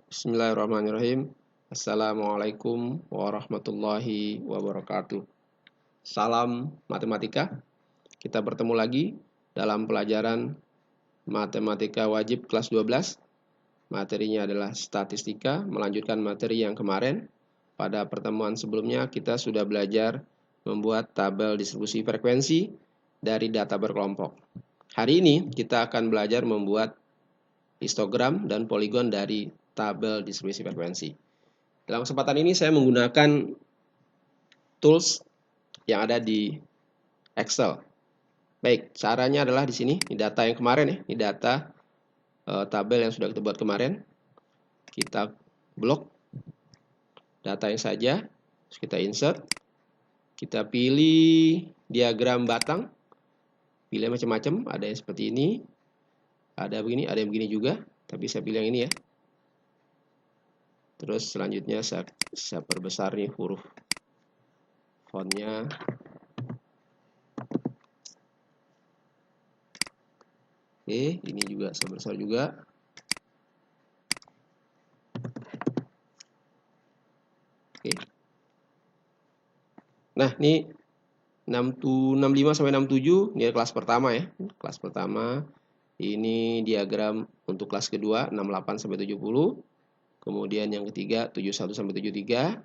Bismillahirrahmanirrahim. Assalamualaikum warahmatullahi wabarakatuh. Salam matematika. Kita bertemu lagi dalam pelajaran matematika wajib kelas 12. Materinya adalah statistika, melanjutkan materi yang kemarin. Pada pertemuan sebelumnya kita sudah belajar membuat tabel distribusi frekuensi dari data berkelompok. Hari ini kita akan belajar membuat histogram dan poligon dari tabel distribusi frekuensi. Dalam kesempatan ini saya menggunakan tools yang ada di Excel. Baik, caranya adalah di sini, ini data yang kemarin ya, ini data tabel yang sudah kita buat kemarin. Kita blok data yang saja, terus kita insert, kita pilih diagram batang, pilih macam-macam, ada yang seperti ini, ada yang begini juga, tapi saya pilih yang ini ya. Terus selanjutnya saya perbesar nih huruf fontnya. Oke, ini juga saya besar juga. Oke. Nah, ini 65 sampai 67 ini kelas pertama ya. Kelas pertama. Ini diagram untuk kelas kedua 68 sampai 70. Kemudian yang ketiga 71 sampai 73.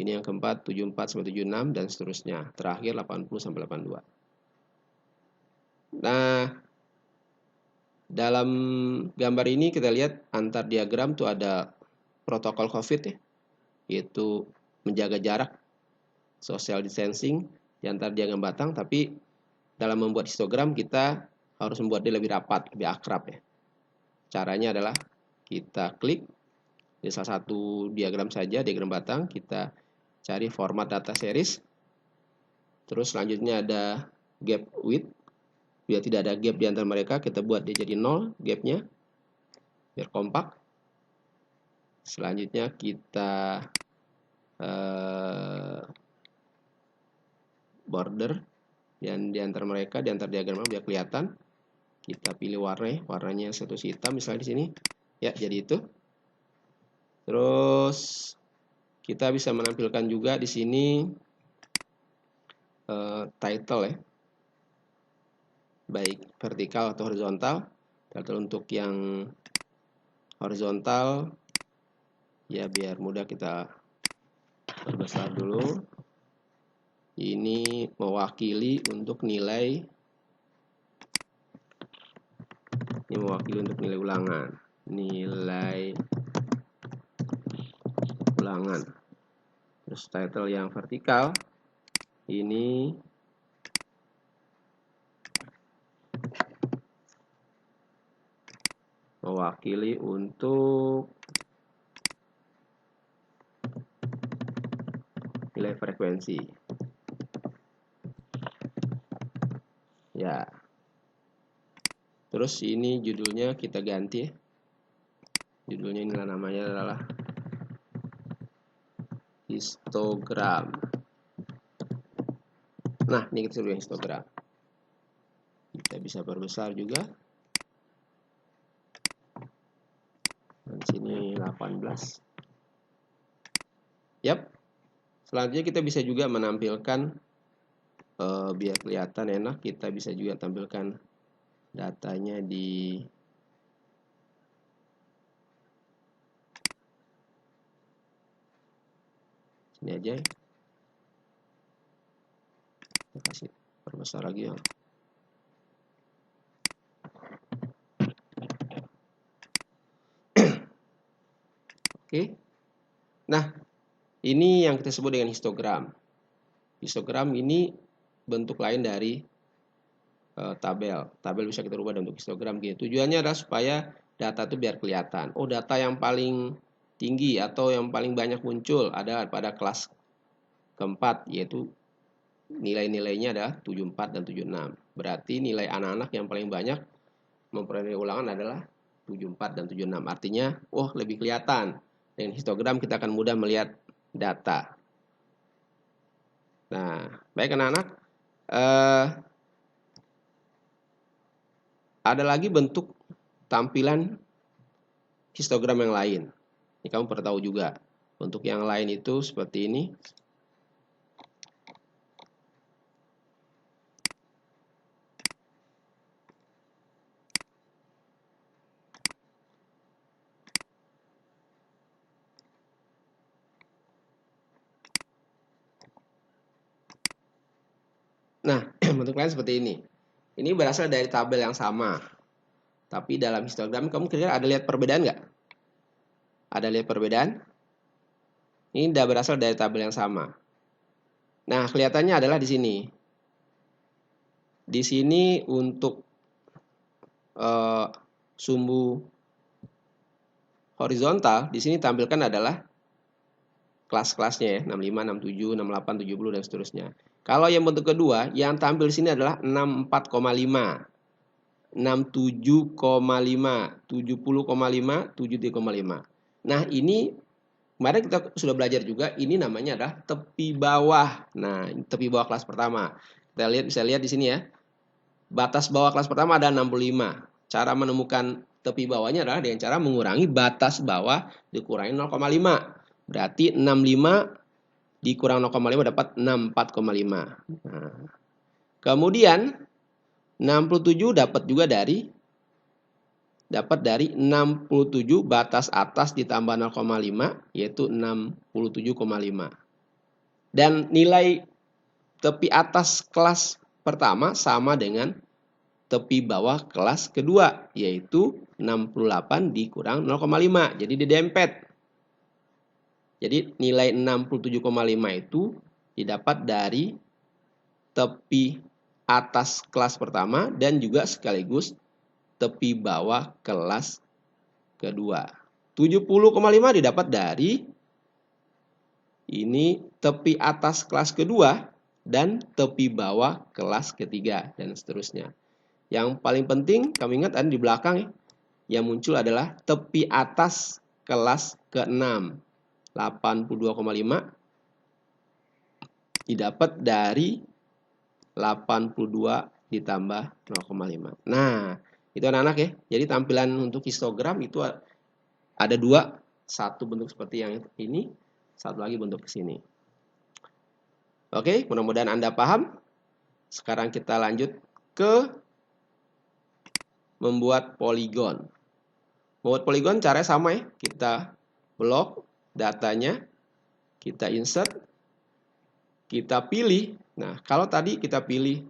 Ini yang keempat 74 sampai 76 dan seterusnya. Terakhir 80 sampai 82. Nah, dalam gambar ini kita lihat antar diagram tuh ada protokol COVID ya, yaitu menjaga jarak, social distancing di antara diagram batang, tapi dalam membuat histogram kita harus membuat dia lebih rapat, lebih akrab ya. Caranya adalah kita klik di salah satu diagram saja, diagram batang, kita cari format data series. Terus selanjutnya ada gap width. Biar tidak ada gap di antara mereka, kita buat dia jadi 0 gapnya, biar kompak. Selanjutnya kita border dan di antara mereka, di antara diagram biar kelihatan. Kita pilih warnanya satu hitam misalnya di sini. Ya, jadi itu. Terus kita bisa menampilkan juga di sini title ya. Baik vertikal atau horizontal. Title untuk yang horizontal ya biar mudah kita perbesar dulu. Ini mewakili untuk nilai ulangan. Nilai ulangan. Terus title yang vertikal ini mewakili untuk nilai frekuensi. Ya. Terus ini judulnya kita ganti. Judulnya inilah namanya adalah histogram. Nah, ini kita sebut histogram. Kita bisa perbesar juga. Dan sini 18. Yap. Selanjutnya kita bisa juga menampilkan biar kelihatan enak, kita bisa juga tampilkan datanya di sini aja ya. Kita kasih perbesar lagi ya. Oke. Nah, ini yang kita sebut dengan histogram. Histogram ini bentuk lain dari tabel. Tabel bisa kita rubah bentuk histogram gitu. Tujuannya adalah supaya data itu biar kelihatan. Oh, data yang paling tinggi atau yang paling banyak muncul ada pada kelas keempat, yaitu nilai-nilainya adalah 74 dan 76. Berarti nilai anak-anak yang paling banyak memperoleh ulangan adalah 74 dan 76. Artinya, lebih kelihatan. Dengan histogram kita akan mudah melihat data. Nah, baik anak-anak. Ada lagi bentuk tampilan histogram yang lain. Ini kamu perlu tahu juga. Untuk yang lain itu seperti ini. Nah, bentuk lain seperti ini. Ini berasal dari tabel yang sama. Tapi dalam histogram kamu kira-kira ada lihat perbedaan nggak? Ada lihat perbedaan? Ini tidak berasal dari tabel yang sama. Nah, kelihatannya adalah di sini. Di sini untuk sumbu horizontal, di sini tampilkan adalah kelas-kelasnya ya, 65, 67, 68, 70 dan seterusnya. Kalau yang bentuk kedua, yang tampil di sini adalah 64,5, 67,5, 70,5, 73,5. Nah, ini kemarin kita sudah belajar juga, ini namanya adalah tepi bawah. Nah, tepi bawah kelas pertama. Kita lihat, bisa lihat di sini ya. Batas bawah kelas pertama ada 65. Cara menemukan tepi bawahnya adalah dengan cara mengurangi batas bawah dikurangi 0,5. Berarti 65 dikurang 0,5 dapat 64,5. Nah, kemudian 67 dapat juga dari 67 batas atas ditambah 0,5 yaitu 67,5. Dan nilai tepi atas kelas pertama sama dengan tepi bawah kelas kedua yaitu 68 dikurang 0,5. Jadi didempet. Jadi nilai 67,5 itu didapat dari tepi atas kelas pertama dan juga sekaligus tepi bawah kelas kedua. 70,5 didapat dari ini tepi atas kelas kedua dan tepi bawah kelas ketiga dan seterusnya. Yang paling penting kami ingat ada di belakang ya. Yang muncul adalah tepi atas kelas ke-6. 82,5 didapat dari 82 ditambah 0,5. Nah, itu anak-anak ya. Jadi tampilan untuk histogram itu ada dua. Satu bentuk seperti yang ini, satu lagi bentuk ke sini. Oke, mudah-mudahan Anda paham. Sekarang kita lanjut ke membuat poligon. Membuat poligon caranya sama ya. Kita blok datanya, kita insert, kita pilih. Nah, kalau tadi kita pilih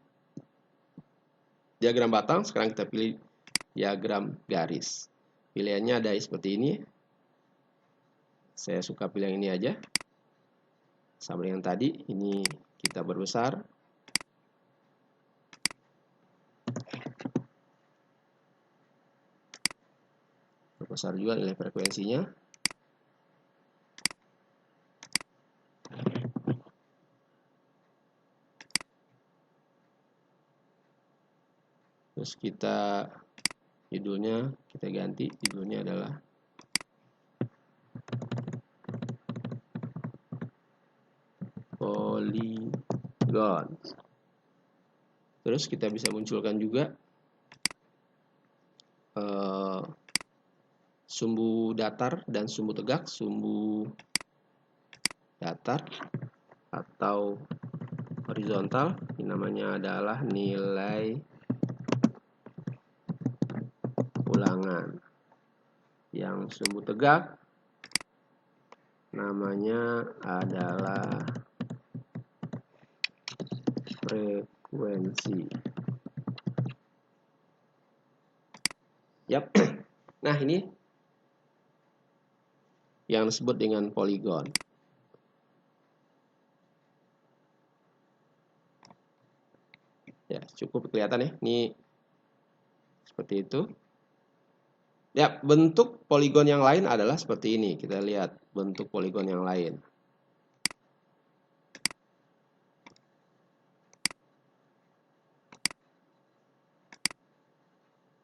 diagram batang, sekarang kita pilih diagram garis. Pilihannya ada seperti ini. Saya suka pilih yang ini aja. Sama dengan tadi, ini kita berbesar. Berbesar juga nilai frekuensinya. Terus kita judulnya kita ganti, judulnya adalah poligon. Terus kita bisa munculkan juga sumbu datar dan sumbu tegak. Sumbu datar atau horizontal, ini namanya adalah nilai ulangan. Yang sumbu tegak namanya adalah frekuensi. Yap. Nah, ini yang disebut dengan poligon. Ya, cukup kelihatan ya. Ini seperti itu. Ya, bentuk poligon yang lain adalah seperti ini. Kita lihat bentuk poligon yang lain.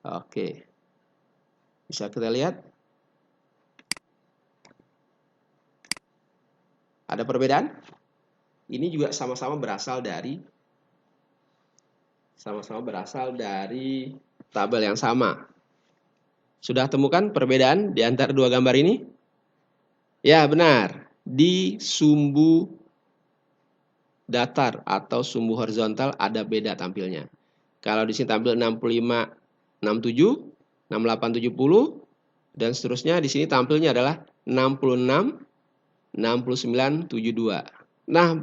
Oke. Bisa kita lihat. Ada perbedaan? Ini juga sama-sama berasal dari tabel yang sama. Sudah temukan perbedaan di antara dua gambar ini? Ya, benar. Di sumbu datar atau sumbu horizontal ada beda tampilnya. Kalau di sini tampil 65, 67, 68, 70 dan seterusnya, di sini tampilnya adalah 66, 69, 72. Nah,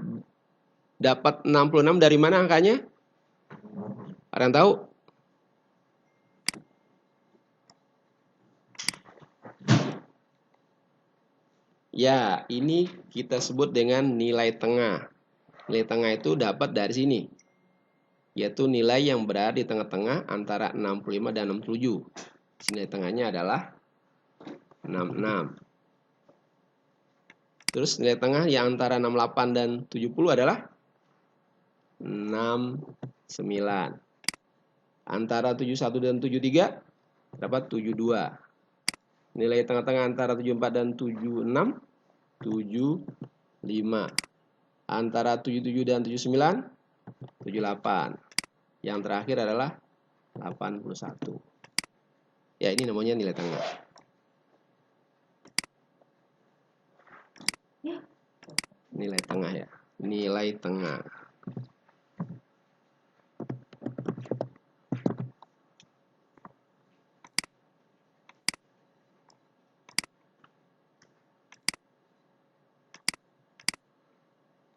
dapat 66 dari mana angkanya? Ada yang tahu? Ya, ini kita sebut dengan nilai tengah. Nilai tengah itu dapat dari sini, yaitu nilai yang berada di tengah-tengah antara 65 dan 67. Nilai tengahnya adalah 66. Terus nilai tengah yang antara 68 dan 70 adalah 69. Antara 71 dan 73 dapat 72. Nilai tengah-tengah antara 74 dan 76, 75. Antara 77 dan 79, 78. Yang terakhir adalah 81. Ya, ini namanya nilai tengah. Nilai tengah ya. Nilai tengah.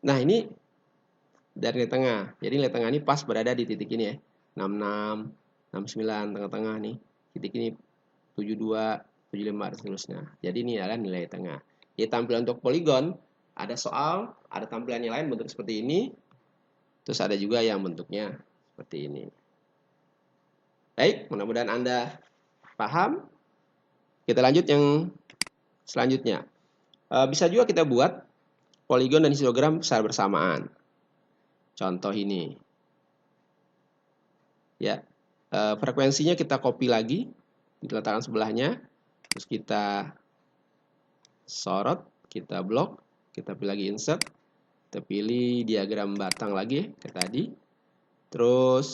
Nah, ini dari nilai tengah. Jadi nilai tengah ini pas berada di titik ini ya. 66, 69 tengah-tengah nih. Titik ini 72, 75 dan seterusnya. Jadi ini adalah nilai tengah. Jadi tampilan untuk poligon ada soal, ada tampilan yang lain bentuk seperti ini. Terus ada juga yang bentuknya seperti ini. Baik, mudah-mudahan Anda paham. Kita lanjut yang selanjutnya. Bisa juga kita buat poligon dan histogram secara bersamaan. Contoh ini. Ya, frekuensinya kita copy lagi, kita letakkan sebelahnya, terus kita sorot, kita blok, kita pilih lagi insert, kita pilih diagram batang lagi kayak tadi. Terus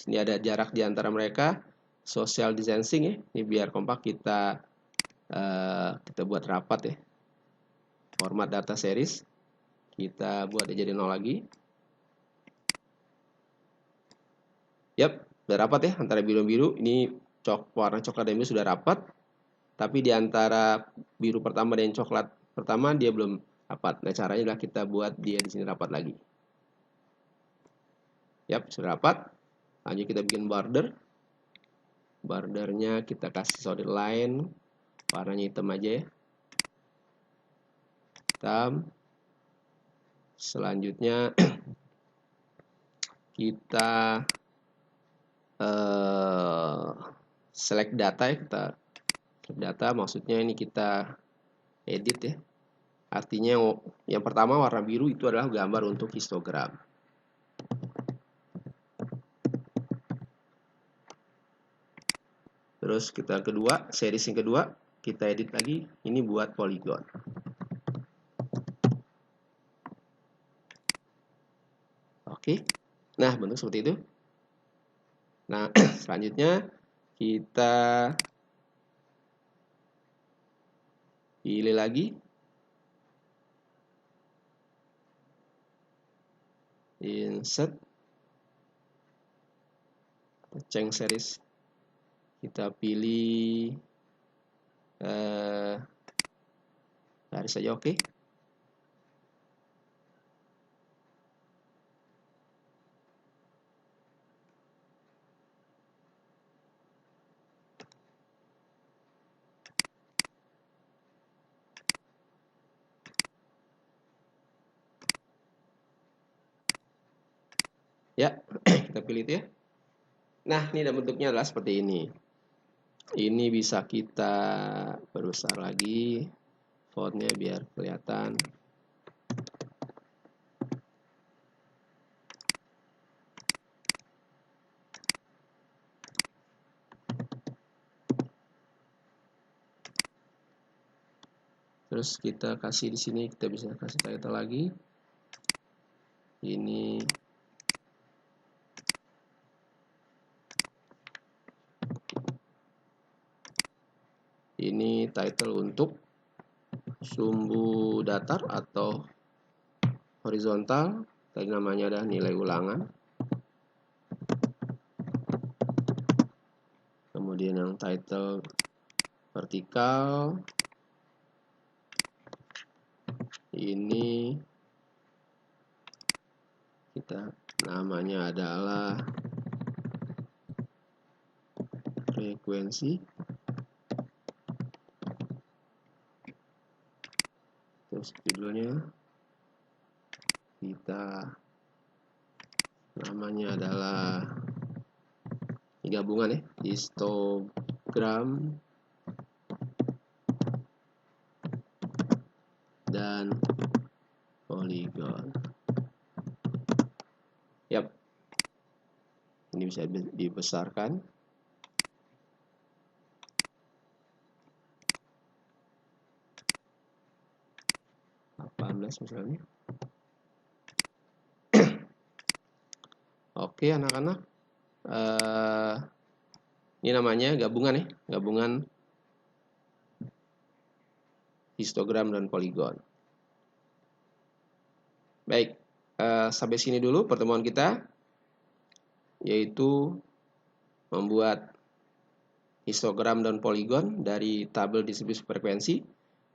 ini ada jarak di antara mereka, social distancing ya. Ini biar kompak kita buat rapat ya. Format data series kita buat jadi 0 lagi. Yap, sudah rapat ya antara biru-biru. Ini warna coklat dan biru sudah rapat. Tapi di antara biru pertama dan coklat pertama dia belum rapat. Nah, caranya adalah kita buat dia di sini rapat lagi. Yap, sudah rapat. Lanjut kita bikin border. Bordernya kita kasih solid line. Warnanya hitam aja ya. Hitam. Selanjutnya kita select data ya. Kita select data, maksudnya ini kita edit ya. Artinya yang pertama warna biru itu adalah gambar untuk histogram. Terus kita kedua, series yang kedua, kita edit lagi, ini buat poligon. Oke, nah bentuk seperti itu. Nah, selanjutnya kita pilih lagi. Insert. Change series. Kita pilih garis saja, oke. Ya, kita pilih itu ya. Nah, ini bentuknya adalah seperti ini. Ini bisa kita perbesar lagi fontnya biar kelihatan. Terus kita kasih di sini, kita bisa kasih title lagi. Ini title untuk sumbu datar atau horizontal, tadi namanya ada nilai ulangan. Kemudian yang title vertikal, ini kita namanya adalah frekuensi. Terus judulnya kita namanya adalah gabungan ya, histogram dan poligon. Yap, ini bisa dibesarkan. Misalnya. Oke anak-anak, ini namanya gabungan ya, gabungan histogram dan poligon. Baik, sampai sini dulu pertemuan kita, yaitu membuat histogram dan poligon dari tabel distribusi frekuensi.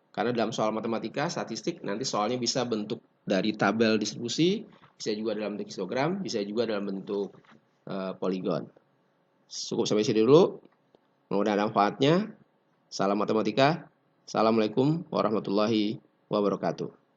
Karena dalam soal matematika, statistik, nanti soalnya bisa bentuk dari tabel distribusi, bisa juga dalam bentuk histogram, bisa juga dalam bentuk poligon. Cukup sampai sini dulu. Mudah-mudahan ada manfaatnya. Salam matematika. Assalamualaikum warahmatullahi wabarakatuh.